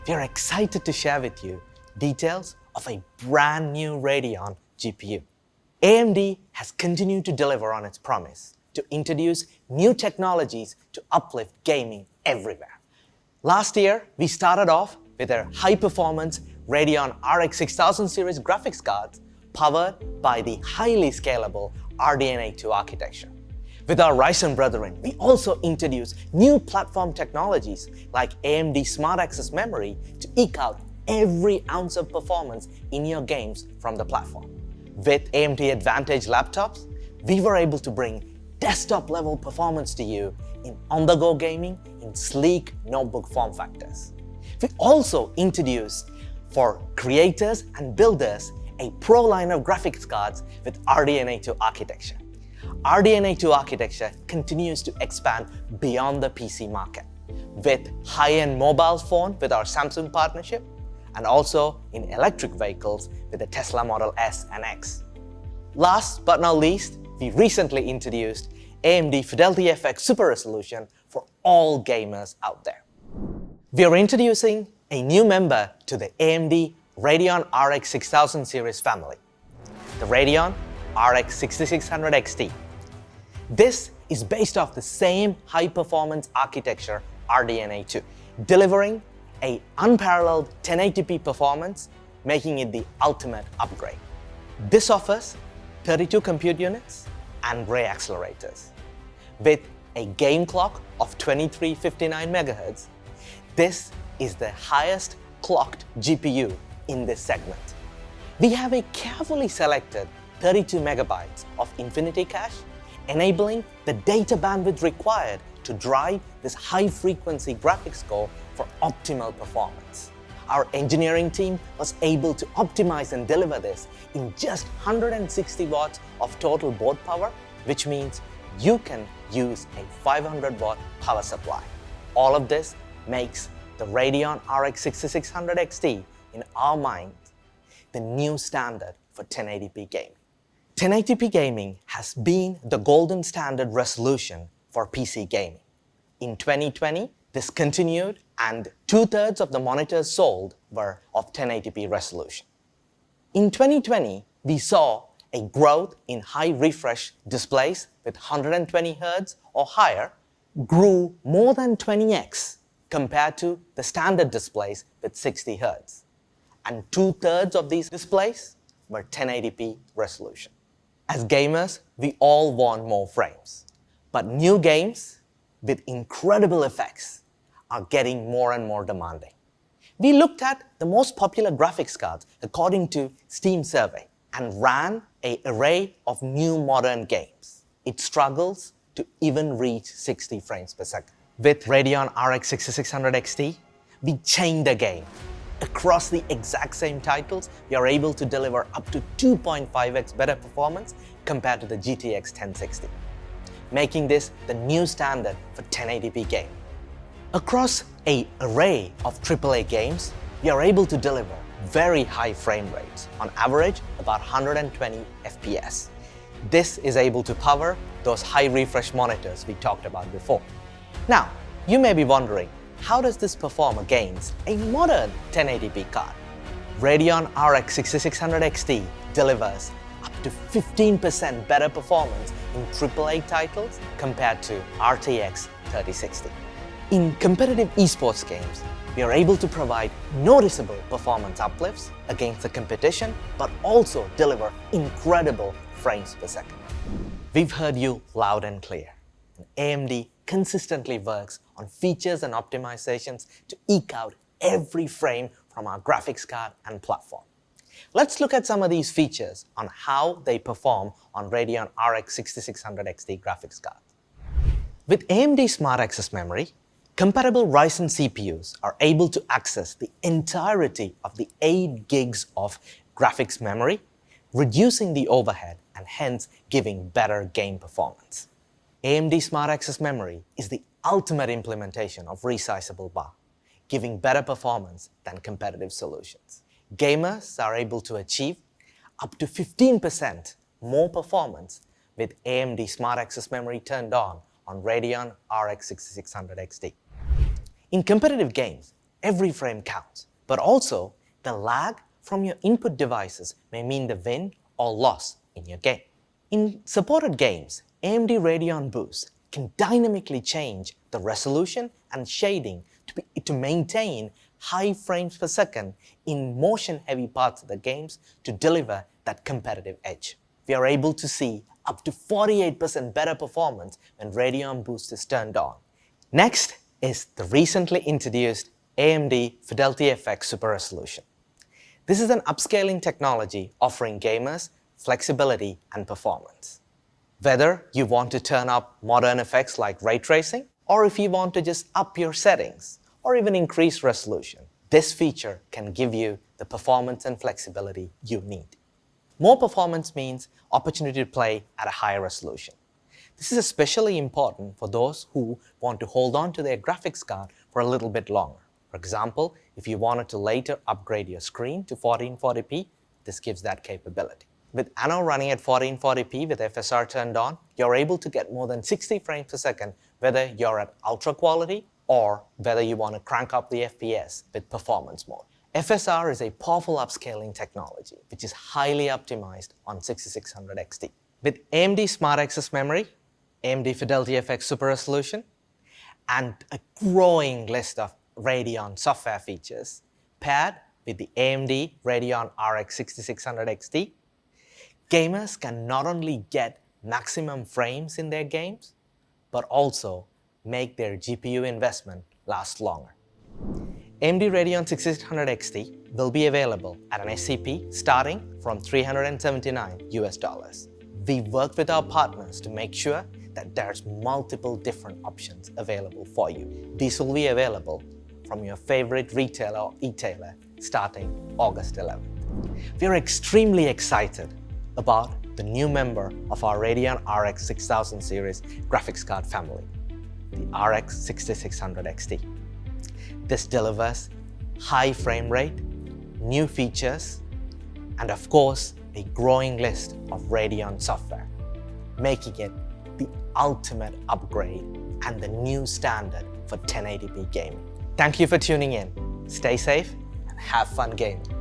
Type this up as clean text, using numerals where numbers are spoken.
we are excited to share with you details of a brand new Radeon GPU. AMD has continued to deliver on its promise to introduce new technologies to uplift gaming everywhere. Last year, we started off with our high-performance Radeon RX 6000 series graphics cards powered by the highly scalable RDNA 2 architecture. With our Ryzen brethren, we also introduced new platform technologies like AMD Smart Access Memory to eke out every ounce of performance in your games from the platform. With AMD Advantage laptops, we were able to bring desktop-level performance to you in on-the-go gaming in sleek notebook form factors. We also introduced, for creators and builders, a pro line of graphics cards with RDNA 2 architecture. RDNA 2 architecture continues to expand beyond the PC market, with high-end mobile phone with our Samsung partnership, and also in electric vehicles with the Tesla Model S and X. Last but not least, we recently introduced AMD Fidelity FX Super Resolution for all gamers out there. We are introducing a new member to the AMD Radeon RX 6000 series family, the Radeon RX 6600 XT. This is based off the same high-performance architecture RDNA 2, delivering an unparalleled 1080p performance, making it the ultimate upgrade. This offers 32 compute units and ray accelerators. With a game clock of 2359 MHz, this is the highest clocked GPU in this segment. We have a carefully selected 32 megabytes of Infinity Cache, enabling the data bandwidth required to drive this high-frequency graphics core for optimal performance. Our engineering team was able to optimize and deliver this in just 160 watts of total board power, which means you can use a 500-watt power supply. All of this makes the Radeon RX 6600 XT, in our minds, the new standard for 1080p gaming. 1080p gaming has been the golden standard resolution for PC gaming. In 2020, this continued, and 2/3 of the monitors sold were of 1080p resolution. In 2020, we saw a growth in high refresh displays with 120 Hz or higher grew more than 20x compared to the standard displays with 60 Hz. And 2/3 of these displays were 1080p resolution. As gamers, we all want more frames, but new games with incredible effects are getting more and more demanding. We looked at the most popular graphics cards according to Steam survey and ran an array of new modern games. It struggles to even reach 60 frames per second. With Radeon RX 6600 XT, we changed the game. Across the exact same titles, we are able to deliver up to 2.5x better performance compared to the GTX 1060, making this the new standard for 1080p gaming. Across an array of AAA games, we are able to deliver very high frame rates, on average about 120 FPS. This is able to power those high refresh monitors we talked about before. Now, you may be wondering, how does this perform against a modern 1080p card? Radeon RX 6600 XT delivers up to 15% better performance in AAA titles compared to RTX 3060. In competitive esports games, we are able to provide noticeable performance uplifts against the competition, but also deliver incredible frames per second. We've heard you loud and clear. AMD consistently works on features and optimizations to eke out every frame from our graphics card and platform. Let's look at some of these features on how they perform on Radeon RX 6600 XT graphics cards. With AMD Smart Access Memory, compatible Ryzen CPUs are able to access the entirety of the 8 gigs of graphics memory, reducing the overhead and hence giving better game performance. AMD Smart Access Memory is the ultimate implementation of resizable bar, giving better performance than competitive solutions. Gamers are able to achieve up to 15% more performance with AMD Smart Access Memory turned on Radeon RX 6600 XT. In competitive games, every frame counts, but also the lag from your input devices may mean the win or loss in your game. In supported games, AMD Radeon Boost can dynamically change the resolution and shading to maintain high frames per second in motion-heavy parts of the games to deliver that competitive edge. We are able to see up to 48% better performance when Radeon Boost is turned on. Next is the recently introduced AMD Fidelity FX Super Resolution. This is an upscaling technology offering gamers flexibility and performance. Whether you want to turn up modern effects like ray tracing, or if you want to just up your settings, or even increase resolution, this feature can give you the performance and flexibility you need. More performance means opportunity to play at a higher resolution. This is especially important for those who want to hold on to their graphics card for a little bit longer. For example, if you wanted to later upgrade your screen to 1440p, this gives that capability. With Anno running at 1440p with FSR turned on, you're able to get more than 60 frames per second whether you're at ultra quality or whether you want to crank up the FPS with performance mode. FSR is a powerful upscaling technology which is highly optimized on 6600 XT. With AMD Smart Access Memory, AMD Fidelity FX Super Resolution, and a growing list of Radeon software features paired with the AMD Radeon RX 6600 XT, gamers can not only get maximum frames in their games, but also make their GPU investment last longer. AMD Radeon 6600 XT will be available at an SCP starting from $379 US. We worked with our partners to make sure that there's multiple different options available for you. These will be available from your favorite retailer or e-tailer starting August 11th. We are extremely excited about the new member of our Radeon RX 6000 series graphics card family, the RX 6600 XT. This delivers high frame rate, new features, and of course, a growing list of Radeon software, making it the ultimate upgrade and the new standard for 1080p gaming. Thank you for tuning in. Stay safe and have fun gaming.